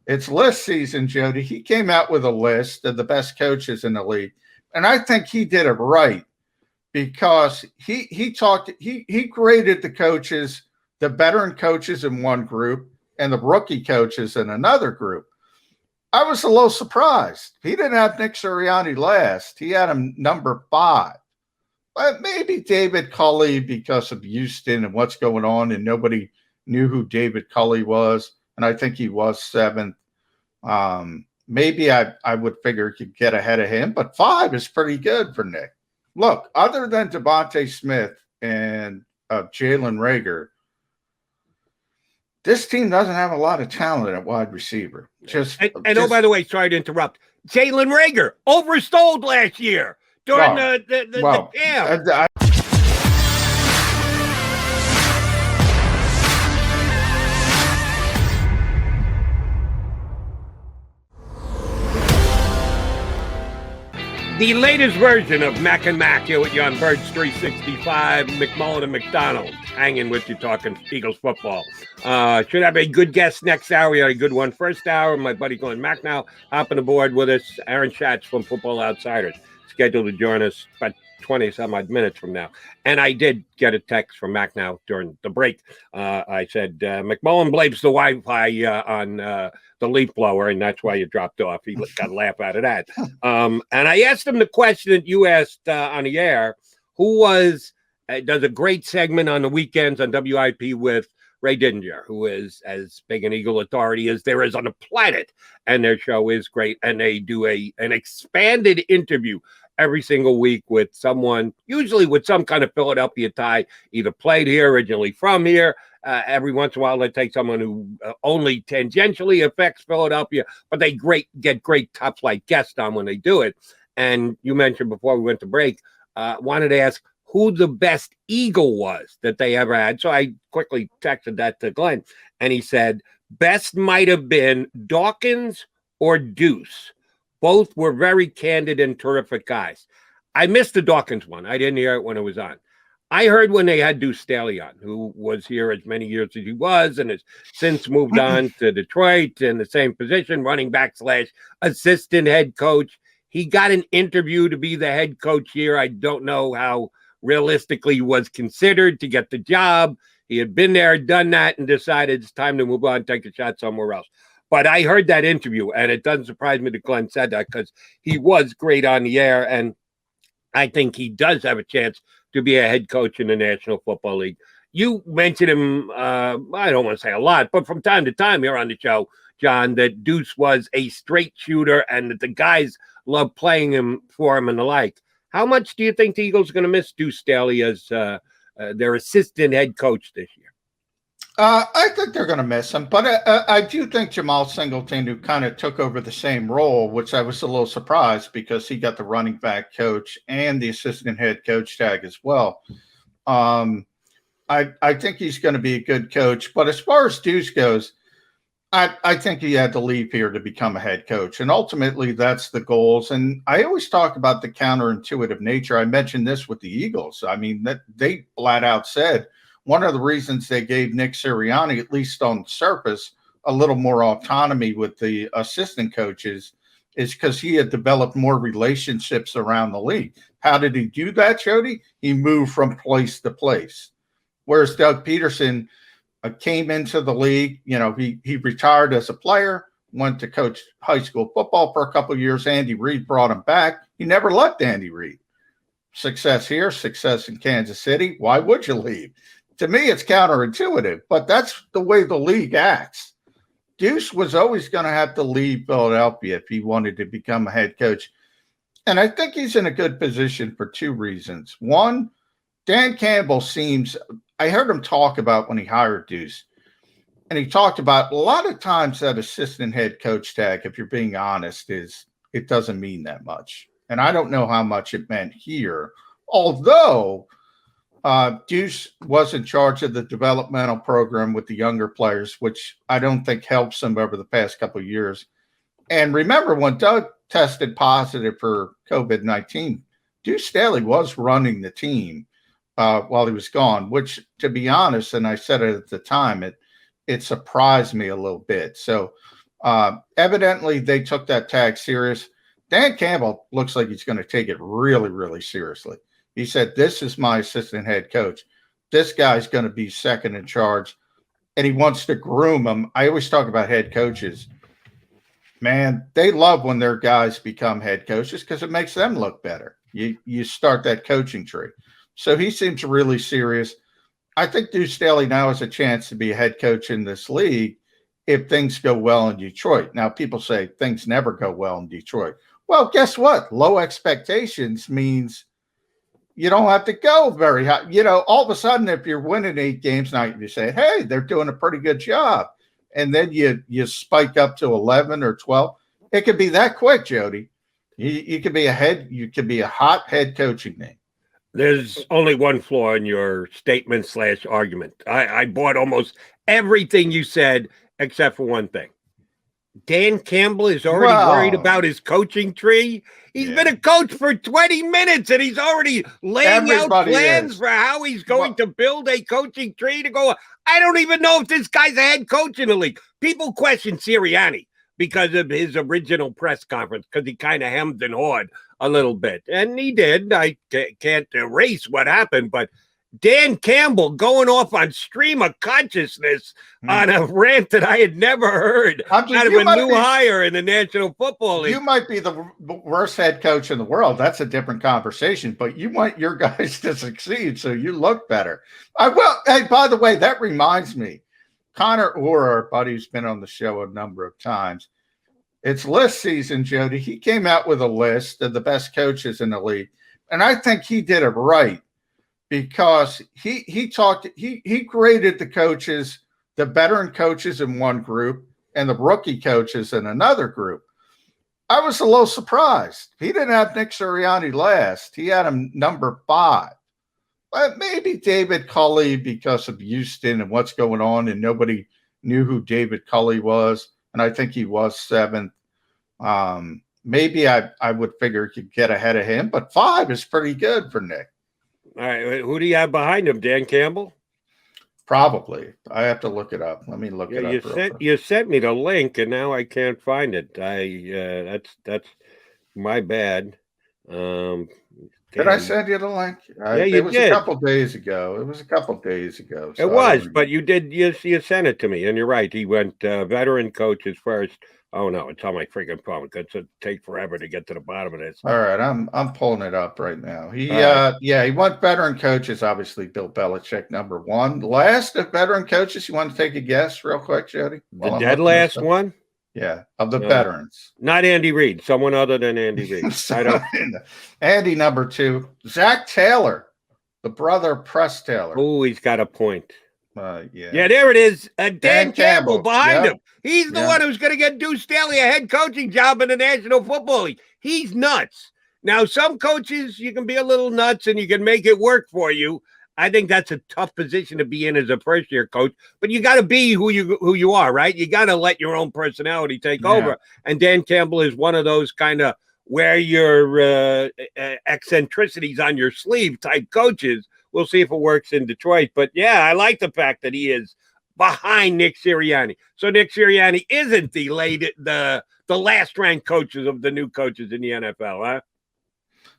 It's list season, Jody. He came out with a list of the best coaches in the league, and I think he did it right because he graded the coaches, the veteran coaches in one group and the rookie coaches in another group. I was a little surprised. He didn't have Nick Sirianni last. He had him number 5. But maybe David Culley because of Houston and what's going on, and nobody knew who David Culley was, and I think he was 7th. Maybe I would figure he could get ahead of him, but 5 is pretty good for Nick. Look, other than Devonta Smith and Jalen Reagor, this team doesn't have a lot of talent at wide receiver. Oh, by the way, sorry to interrupt. Jalen Reagor oversold last year during the camp. The latest version of Mac and Mac here with you on Birds 365, McMullen and McDonald, hanging with you talking Eagles football. Should have a good guest next hour. We had a good one first hour. My buddy Glenn Mac now hopping aboard with us. Aaron Schatz from Football Outsiders scheduled to join us about 20-some-odd minutes from now. And I did get a text from Mac now during the break. I said, McMullen blames the Wi-Fi on the leaf blower, and that's why you dropped off. He got a laugh out of that. And I asked him the question that you asked on the air, who does a great segment on the weekends on WIP with Ray Didinger, who is as big an Eagle authority as there is on the planet. And their show is great. And they do an expanded interview every single week with someone, usually with some kind of Philadelphia tie, either played here, originally from here. Every once in a while, they take someone who only tangentially affects Philadelphia, but they get great top flight guests on when they do it. And you mentioned before we went to break, wanted to ask who the best Eagle was that they ever had. So I quickly texted that to Glenn, and he said, best might have been Dawkins or Deuce. Both were very candid and terrific guys. I missed the Dawkins one. I didn't hear it when it was on. I heard when they had Deuce Staley on, who was here as many years as he was and has since moved on to Detroit in the same position, running back / assistant head coach. He got an interview to be the head coach here. I don't know how realistically he was considered to get the job. He had been there, done that, and decided it's time to move on, take a shot somewhere else. But I heard that interview, and it doesn't surprise me that Glenn said that because he was great on the air, and I think he does have a chance to be a head coach in the National Football League. You mentioned him, I don't want to say a lot, but from time to time here on the show, John, that Deuce was a straight shooter and that the guys loved playing him for him and the like. How much do you think the Eagles are going to miss Deuce Staley as their assistant head coach this year? I think they're going to miss him, but I do think Jamal Singleton, who kind of took over the same role, which I was a little surprised because he got the running back coach and the assistant head coach tag as well. I think he's going to be a good coach, but as far as Deuce goes, I think he had to leave here to become a head coach, and ultimately that's the goals. And I always talk about the counterintuitive nature. I mentioned this with the Eagles. I mean, that they flat out said one of the reasons they gave Nick Sirianni, at least on the surface, a little more autonomy with the assistant coaches is because he had developed more relationships around the league. How did he do that, Jody? He moved from place to place. Whereas Doug Peterson came into the league, he retired as a player, went to coach high school football for a couple of years. Andy Reid brought him back. He never left Andy Reid. Success here, success in Kansas City. Why would you leave? To me, it's counterintuitive, but that's the way the league acts. Deuce was always going to have to leave Philadelphia if he wanted to become a head coach. And I think he's in a good position for 2 reasons. One, Dan Campbell I heard him talk about when he hired Deuce, and he talked about a lot of times that assistant head coach tag, if you're being honest, it doesn't mean that much. And I don't know how much it meant here, although Deuce was in charge of the developmental program with the younger players, which I don't think helps him over the past couple of years. And remember, when Doug tested positive for COVID-19, Deuce Staley was running the team while he was gone, which, to be honest, and I said it at the time, it surprised me a little bit. So Evidently, they took that tag serious. Dan Campbell looks like he's going to take it really, really seriously. He said, "This is my assistant head coach. This guy's going to be second in charge." And he wants to groom him. I always talk about head coaches. Man, they love when their guys become head coaches because it makes them look better. You start that coaching tree. So he seems really serious. I think Deuce Staley now has a chance to be a head coach in this league if things go well in Detroit. Now, people say things never go well in Detroit. Well, guess what? Low expectations means you don't have to go very high. All of a sudden, if you're winning 8 games now, you say, hey, they're doing a pretty good job. And then you spike up to 11 or 12. It could be that quick, Jody. You could be a hot head coaching name. There's only one flaw in your statement/argument. I bought almost everything you said except for one thing. Dan Campbell is already worried about his coaching tree. He's been a coach for 20 minutes and he's already laying out plans for how he's going to build a coaching tree to go. I don't even know if this guy's a head coach in the league. People question Sirianni because of his original press conference, because he kind of hemmed and hawed a little bit. And he did. I can't erase what happened, but Dan Campbell going off on stream of consciousness on a rant that I had never heard out of a new hire in the National Football League. You might be the worst head coach in the world. That's a different conversation, but you want your guys to succeed so you look better. Hey, by the way, that reminds me, Connor Orr, our buddy who's been on the show a number of times, it's list season, Jody. He came out with a list of the best coaches in the league, and I think he did it right. Because he graded the coaches, the veteran coaches in one group and the rookie coaches in another group. I was a little surprised. He didn't have Nick Sirianni last. He had him number 5. But maybe David Culley because of Houston and what's going on, and nobody knew who David Culley was. And I think he was 7th. Maybe I would figure he could get ahead of him, but 5 is pretty good for Nick. All right, who do you have behind him? Dan Campbell? Probably. I have to look it up. Let me look it up. You sent me the link, and now I can't find it. That's my bad. Did I send you the link? Yeah, you did. It was a couple days ago. So it was, but you did. You sent it to me, and you're right. He went veteran coaches first. Oh no, it's on my freaking phone. It's going to take forever to get to the bottom of this. All right, I'm pulling it up right now. He went veteran coaches. Obviously, Bill Belichick number 1. Last of veteran coaches. You want to take a guess, real quick, Jody? The dead last one. Yeah, of the veterans. Not Andy Reid. Someone other than Andy Reid. I don't. Andy number 2. Zach Taylor, the brother of Press Taylor. Oh, he's got a point. Yeah, there it is. Dan Campbell behind him. He's the one who's going to get Deuce Staley a head coaching job in the National Football League. He's nuts. Now, some coaches, you can be a little nuts and you can make it work for you. I think that's a tough position to be in as a first-year coach, but you got to be who you are, right? You got to let your own personality take over. And Dan Campbell is one of those kind of wear your eccentricities on your sleeve type coaches. We'll see if it works in Detroit. But, yeah, I like the fact that he is behind Nick Sirianni. So Nick Sirianni isn't the last-ranked coaches of the new coaches in the NFL, huh?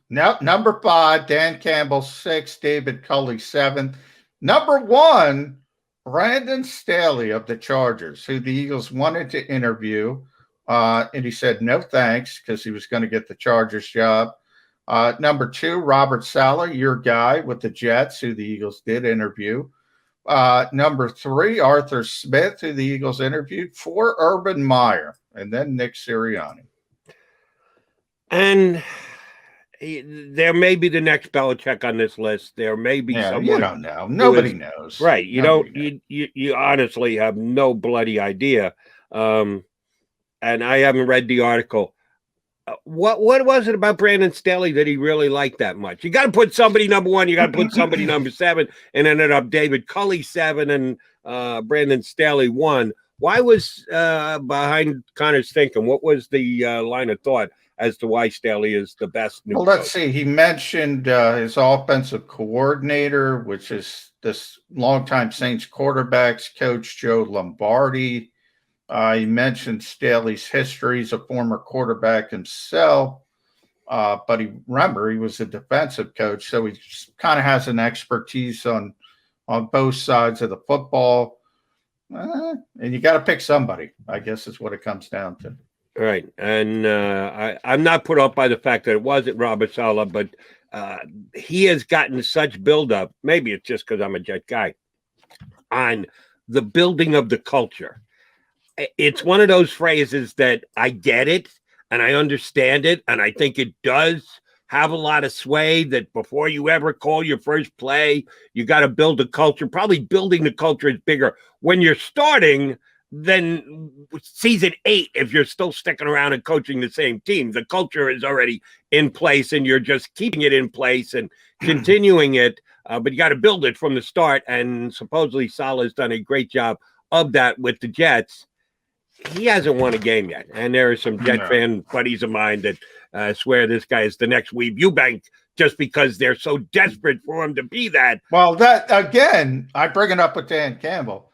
No, number 5, Dan Campbell 6, David Culley 7. Number 1, Brandon Staley of the Chargers, who the Eagles wanted to interview. And he said no thanks because he was going to get the Chargers job. Number 2, Robert Saleh, your guy with the Jets, who the Eagles did interview. Number 3, Arthur Smith, who the Eagles interviewed. 4, Urban Meyer, and then Nick Sirianni. And there may be the next Belichick on this list. There may be someone. You don't know. Nobody knows. Right. You honestly have no bloody idea. And I haven't read the article. What was it about Brandon Staley that he really liked that much? You got to put somebody number 1. You got to put somebody number 7, and ended up David Culley 7 and Brandon Staley 1. Why was behind Connor's thinking? What was the line of thought as to why Staley is the best new coach? Let's see. He mentioned his offensive coordinator, which is this longtime Saints quarterbacks coach, Joe Lombardi. You mentioned Staley's history. He's a former quarterback himself, but he was a defensive coach, so he kind of has an expertise on both sides of the football. And you got to pick somebody, I guess is what it comes down to. Right. And I'm not put off by the fact that it wasn't Robert Saleh, but he has gotten such buildup. Maybe it's just because I'm a Jet guy on the building of the culture. It's one of those phrases that I get it and I understand it. And I think it does have a lot of sway that before you ever call your first play, you got to build a culture. Probably building the culture is bigger when you're starting than season 8 if you're still sticking around and coaching the same team. The culture is already in place and you're just keeping it in place and continuing it. But you got to build it from the start. And supposedly Saleh has done a great job of that with the Jets. He hasn't won a game yet. And there are some Jet fan buddies of mine that swear this guy is the next Weeb Eubank just because they're so desperate for him to be that. Well, that again, I bring it up with Dan Campbell.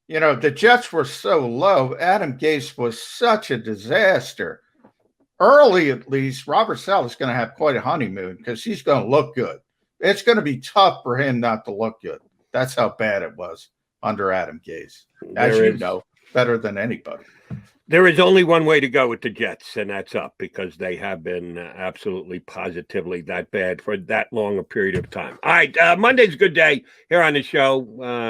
You know, the Jets were so low. Adam Gase was such a disaster. Early, at least, Robert Saleh is going to have quite a honeymoon because he's going to look good. It's going to be tough for him not to look good. That's how bad it was under Adam Gase, as you know, better than anybody. There is only one way to go with the Jets, and that's up because they have been absolutely positively that bad for that long a period of time. All right, Monday's a good day here on the show,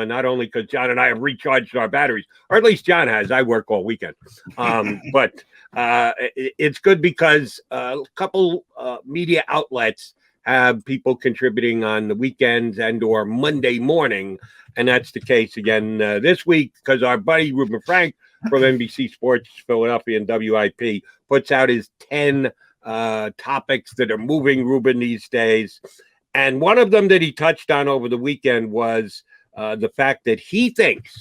not only because John and I have recharged our batteries, or at least John has. I work all weekend. But it's good because a couple media outlets have people contributing on the weekends and or Monday morning, and that's the case again this week because our buddy Ruben Frank from NBC Sports Philadelphia and WIP puts out his 10 topics that are moving Ruben these days. And one of them that he touched on over the weekend was the fact that he thinks,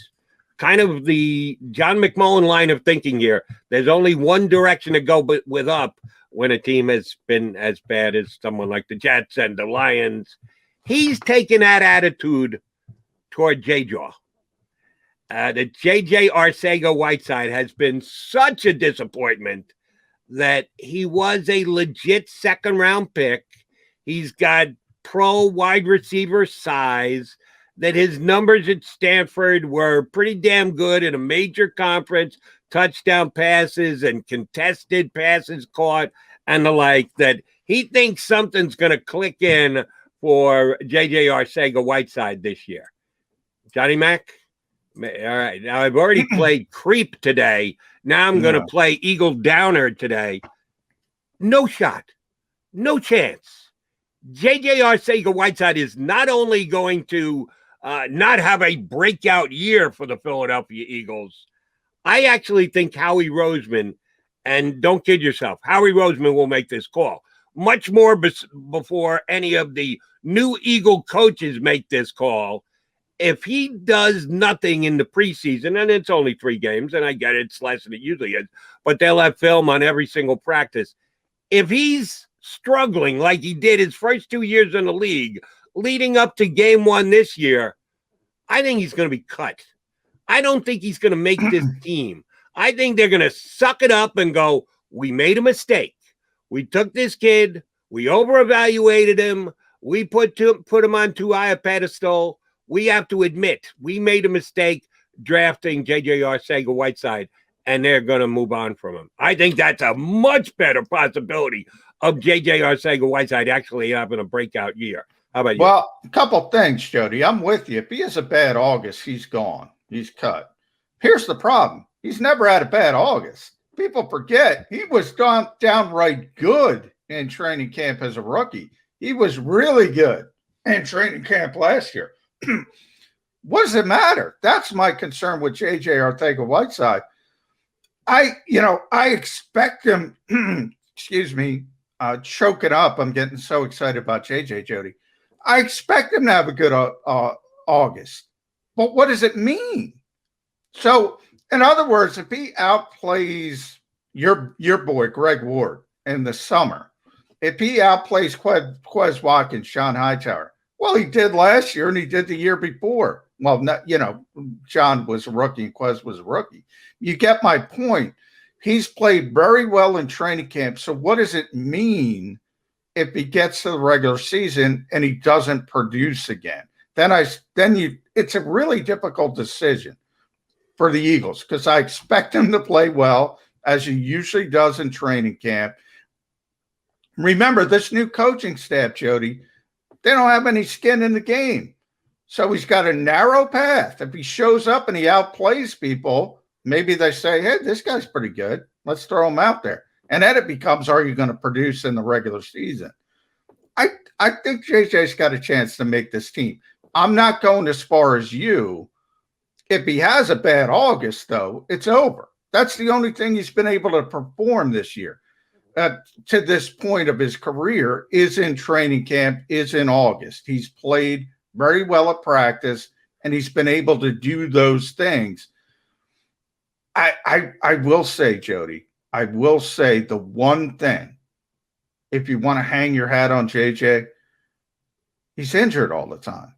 kind of the John McMullen line of thinking here, there's only one direction to go with up when a team has been as bad as someone like the Jets and the Lions. He's taken that attitude toward J-Jaw. The JJ Arcega-Whiteside has been such a disappointment that he was a legit second-round pick. He's got pro wide receiver size, that his numbers at Stanford were pretty damn good in a major conference, touchdown passes and contested passes caught and the like, that he thinks something's going to click in for JJ Arcega-Whiteside this year. Johnny Mac? All right. Now, I've already played Creep today. Now I'm going to play Eagle Downer today. No shot. No chance. JJ Arcega-Whiteside is not only going to not have a breakout year for the Philadelphia Eagles. I actually think Howie Roseman, and don't kid yourself, Howie Roseman will make this call much more before any of the new Eagle coaches make this call. If he does nothing in the preseason, and it's only 3 games, and I get it, it's less than it usually is, but they'll have film on every single practice. If he's struggling like he did his first 2 years in the league, leading up to game 1 this year, I think he's going to be cut. I don't think he's going to make this team. I think they're going to suck it up and go, we made a mistake. We took this kid. We overevaluated him. We put him on too high a pedestal. We have to admit we made a mistake drafting JJ Arcega-Whiteside, and they're going to move on from him. I think that's a much better possibility of JJ Arcega-Whiteside actually having a breakout year. How about you? Well, a couple things, Jody. I'm with you. If he has a bad August, he's gone. He's cut. Here's the problem. He's never had a bad August. People forget he was downright good in training camp as a rookie. He was really good in training camp last year. What does it matter? That's my concern with JJ Arcega-Whiteside. I expect him, choking up. I'm getting so excited about JJ, Jody. I expect him to have a good August. But what does it mean? So, in other words, if he outplays your boy, Greg Ward, in the summer, if he outplays Quez Watkins, Sean Hightower, well, he did last year and he did the year before. Well, not, John was a rookie and Quez was a rookie. You get my point. He's played very well in training camp. So what does it mean if he gets to the regular season and he doesn't produce again? It's a really difficult decision for the Eagles because I expect him to play well as he usually does in training camp. Remember, this new coaching staff, Jody, they don't have any skin in the game. So he's got a narrow path. If he shows up and he outplays people, maybe they say, hey, this guy's pretty good. Let's throw him out there. And then it becomes, are you going to produce in the regular season? I think JJ's got a chance to make this team. I'm not going as far as you. If he has a bad August, though, it's over. That's the only thing he's been able to perform this year. To this point of his career is in training camp, is in August. He's played very well at practice, and he's been able to do those things. I will say, Jody, I will say the one thing, if you want to hang your hat on JJ, he's injured all the time.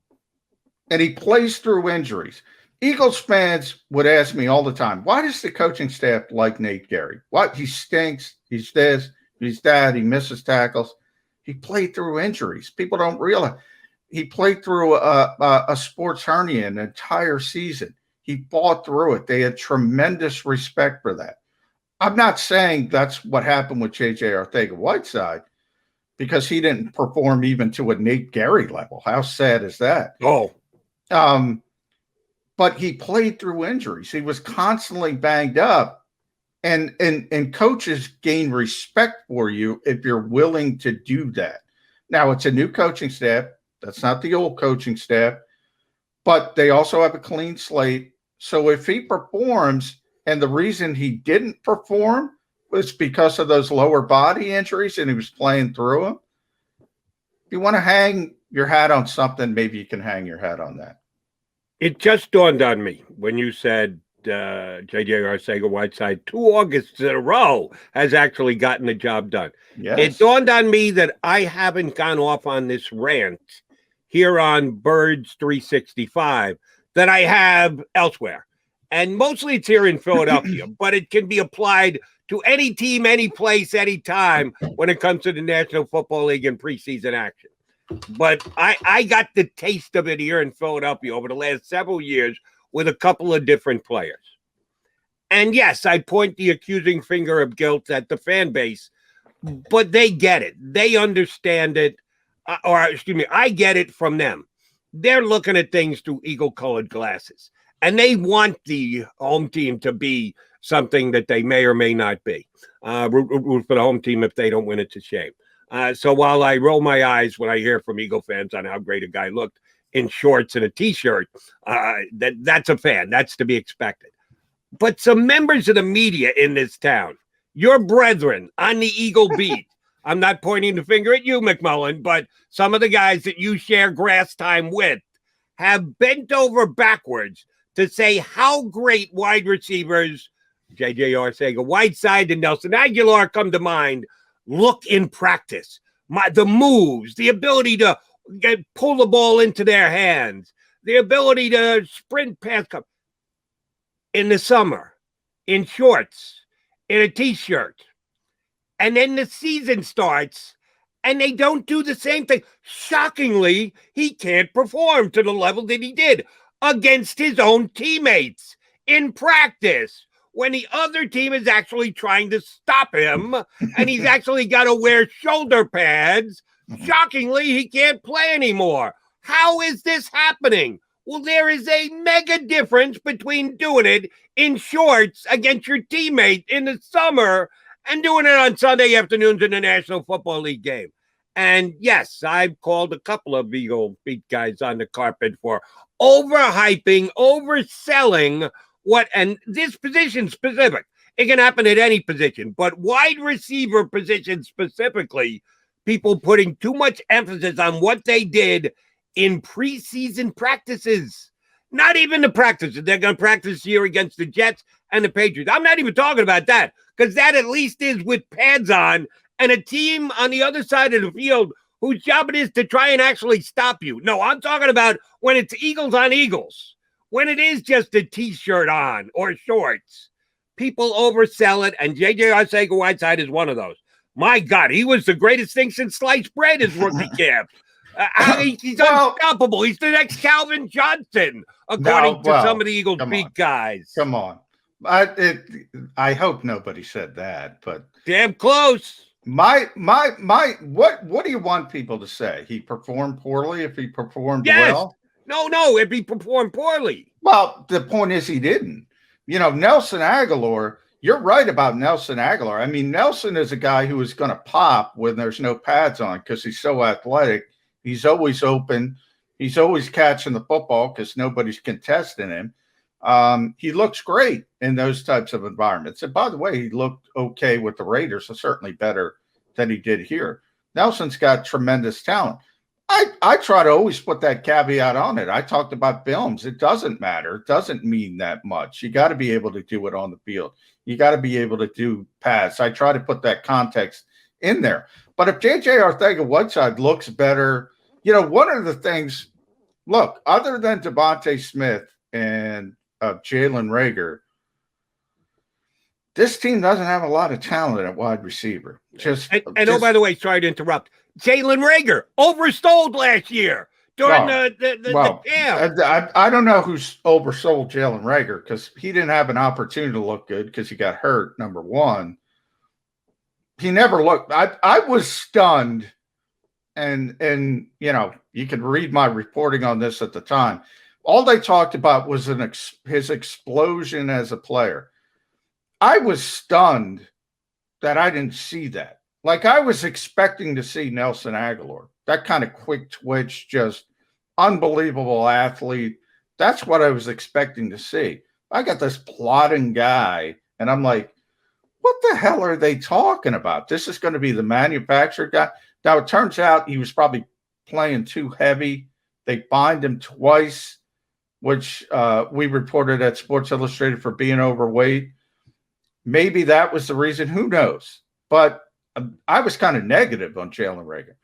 And he plays through injuries. Eagles fans would ask me all the time, why does the coaching staff like Nate Gary? What? He stinks. He's this. He's that. He misses tackles. He played through injuries. People don't realize. He played through a sports hernia an entire season. He fought through it. They had tremendous respect for that. I'm not saying that's what happened with J.J. Arcega-Whiteside because he didn't perform even to a Nate Gary level. How sad is that? Oh. But he played through injuries. He was constantly banged up. And coaches gain respect for you if you're willing to do that. Now, it's a new coaching staff. That's not the old coaching staff. But they also have a clean slate. So if he performs, and the reason he didn't perform was because of those lower body injuries and he was playing through them, if you want to hang your hat on something, maybe you can hang your hat on that. It just dawned on me when you said J.J. Arcega-Whiteside 2 Augusts in a row has actually gotten the job done. Yes. It dawned on me that I haven't gone off on this rant here on Birds 365 that I have elsewhere. And mostly it's here in Philadelphia, but it can be applied to any team, any place, any time when it comes to the National Football League and preseason action. But I got the taste of it here in Philadelphia over the last several years with a couple of different players. And yes, I point the accusing finger of guilt at the fan base, but they get it. They understand it. I get it from them. They're looking at things through eagle-colored glasses, and they want the home team to be something that they may or may not be. Root for the home team. If they don't win, it's a shame. So while I roll my eyes when I hear from Eagle fans on how great a guy looked in shorts and a T-shirt, that's a fan. That's to be expected. But some members of the media in this town, your brethren on the Eagle beat, I'm not pointing the finger at you, McMullen, but some of the guys that you share grass time with have bent over backwards to say how great wide receivers, J.J. Arcega-Whiteside and Nelson Aguilar come to mind, look in practice. The moves, the ability to pull the ball into their hands, the ability to sprint past in the summer, in shorts, in a T-shirt. And then the season starts, and they don't do the same thing. Shockingly, he can't perform to the level that he did against his own teammates in practice when the other team is actually trying to stop him, and he's actually got to wear shoulder pads. Shockingly, he can't play anymore. How is this happening? Well, there is a mega difference between doing it in shorts against your teammate in the summer and doing it on Sunday afternoons in the National Football League game. And yes, I've called a couple of Eagle beat guys on the carpet for overhyping, overselling and this position specific. It can happen at any position, but wide receiver position specifically, people putting too much emphasis on what they did in preseason practices. Not even the practices. They're going to practice here against the Jets and the Patriots. I'm not even talking about that because that at least is with pads on and a team on the other side of the field whose job it is to try and actually stop you. No, I'm talking about when it's Eagles on Eagles. when it is just a T-shirt on or shorts, people oversell it, and J.J. Arcega-Whiteside is one of those. My God, he was the greatest thing since sliced bread his rookie camp. He's unstoppable. He's the next Calvin Johnson, according to some of the Eagles beat guys. Come on. I hope nobody said that, but damn close. What do you want people to say? He performed poorly if he performed well? No, if he performed poorly. Well, the point is he didn't. Nelson Agholor, you're right about Nelson Agholor. I mean, Nelson is a guy who is going to pop when there's no pads on because he's so athletic. He's always open. He's always catching the football because nobody's contesting him. He looks great in those types of environments. And by the way, he looked okay with the Raiders, so certainly better than he did here. Nelson's got tremendous talent. I try to always put that caveat on it. I talked about films. It doesn't matter. It doesn't mean that much. You got to be able to do it on the field. You got to be able to do pass. I try to put that context in there. But if J.J. Arcega-Whiteside looks better, one of the things, look, other than Devonta Smith and Jalen Reagor, this team doesn't have a lot of talent at wide receiver. Oh, by the way, sorry to interrupt. Jalen Reagor oversold last year during the camp. I don't know who's oversold Jalen Reagor because he didn't have an opportunity to look good because he got hurt, number one. He never looked. I was stunned, and you can read my reporting on this at the time. All they talked about was his explosion as a player. I was stunned that I didn't see that. Like I was expecting to see Nelson Agholor, that kind of quick twitch, just unbelievable athlete. That's what I was expecting to see. I got this plodding guy, and I'm like, what the hell are they talking about? This is going to be the manufactured guy. Now, it turns out he was probably playing too heavy. They fined him twice, which we reported at Sports Illustrated for being overweight. Maybe that was the reason. Who knows? But I was kind of negative on Jalen Reagor.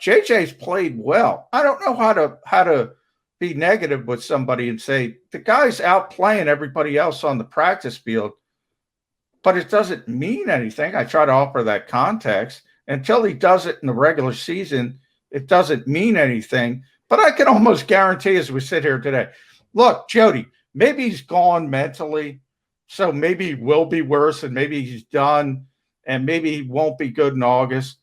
JJ's played well. I don't know how to be negative with somebody and say the guy's out playing everybody else on the practice field, but it doesn't mean anything. I try to offer that context. Until he does it in the regular season, it doesn't mean anything. But I can almost guarantee as we sit here today, look, Jody, maybe he's gone mentally, so maybe he will be worse, and maybe he's done, and maybe he won't be good in August.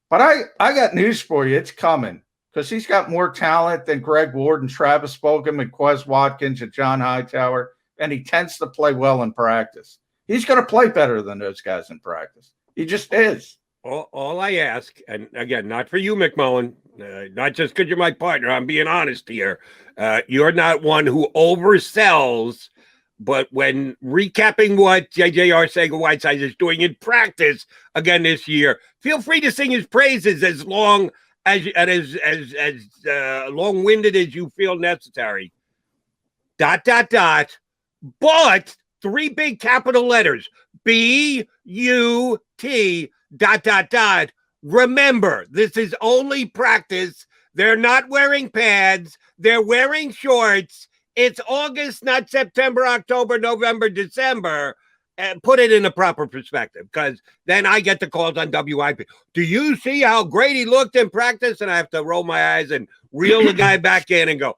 But I got news for you. It's coming because he's got more talent than Greg Ward and Travis Fulgham and Quez Watkins and John Hightower, and he tends to play well in practice. He's going to play better than those guys in practice. He just is. All I ask, and again, not for you, McMullen, not just because you're my partner, I'm being honest here. You're not one who oversells, but when recapping what J.J. Arcega-Whiteside is doing in practice again this year, feel free to sing his praises as long as long-winded as you feel necessary. ... But 3 big capital letters, B-U-T ... Remember, this is only practice. They're not wearing pads. They're wearing shorts. It's August, not September, October, November, December. And put it in a proper perspective, because then I get the calls on WIP. Do you see how great he looked in practice? And I have to roll my eyes and reel the guy back in and go,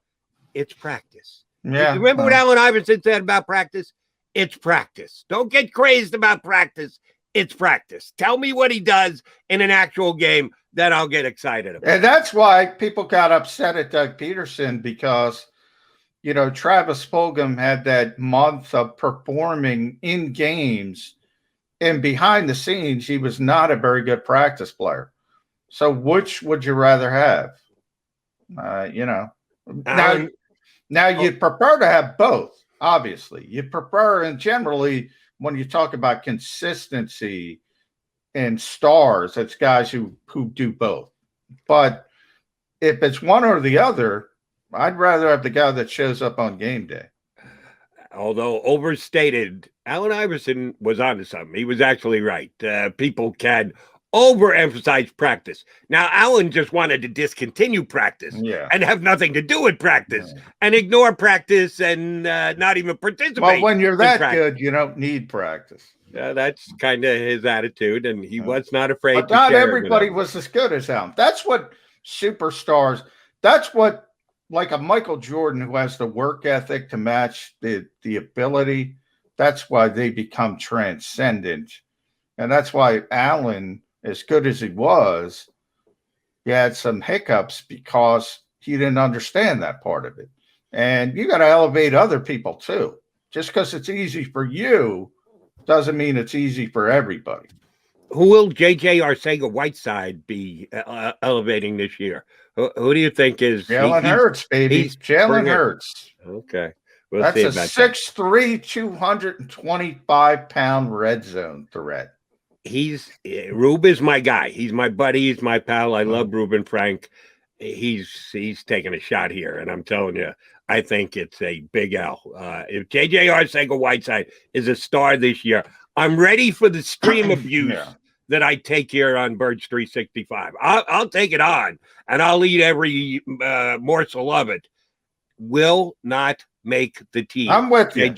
it's practice. Yeah. You remember what Allen Iverson said about practice? It's practice. Don't get crazed about practice. It's practice. Tell me what he does in an actual game, then I'll get excited about it. And that's why people got upset at Doug Peterson because, Travis Fulgham had that month of performing in games, and behind the scenes, he was not a very good practice player. So which would you rather have? Now you'd prefer to have both, obviously. You prefer, and generally, when you talk about consistency and stars, it's guys who do both. But if it's one or the other, I'd rather have the guy that shows up on game day. Although overstated, Allen Iverson was onto something. He was actually right. People can overemphasized practice. Now, Allen just wanted to discontinue practice and have nothing to do with practice and ignore practice and not even participate. Well, when you're that good, you don't need practice. That's kind of his attitude, and he was not afraid. But not everybody was as good as Allen. That's what superstars. That's what, like a Michael Jordan who has the work ethic to match the ability. That's why they become transcendent, and that's why Allen, as good as he was, he had some hiccups because he didn't understand that part of it. And you got to elevate other people too. Just because it's easy for you doesn't mean it's easy for everybody. Who will Arcega-Whiteside be elevating this year? Who do you think is Jalen Hurts, baby? Jalen Hurts. Okay. That's a 6'3", 225-pound red zone threat. Rube is my guy. He's my buddy. He's my pal. I love Ruben Frank. He's taking a shot here, and I'm telling you, I think it's a big L. If Arcega-Whiteside is a star this year, I'm ready for the stream abuse that I take here on Birds 365. I'll take it on, and I'll eat every morsel of it. Will not make the team. I'm with you.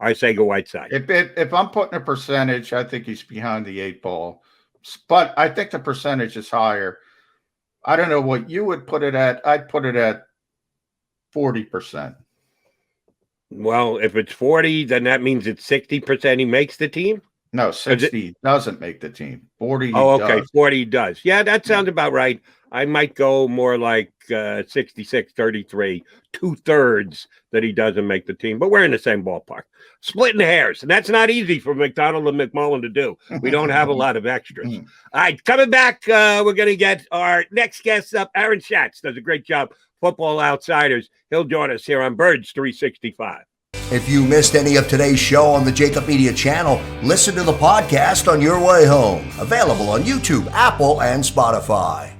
Arcega-Whiteside. If I'm putting a percentage, I think he's behind the 8 ball. But I think the percentage is higher. I don't know what you would put it at. I'd put it at 40%. Well, if it's 40, then that means it's 60% he makes the team? No, 60 doesn't make the team. 40 okay, does. 40 does. Yeah, that sounds about right. I might go more like 66-33, 2/3 that he doesn't make the team, but we're in the same ballpark. Splitting hairs, and that's not easy for McDonald and McMullen to do. We don't have a lot of extras. All right, coming back, we're going to get our next guest up. Aaron Schatz does a great job. Football Outsiders. He'll join us here on Birds 365. If you missed any of today's show on the JAKIB Media channel, listen to the podcast on your way home. Available on YouTube, Apple, and Spotify.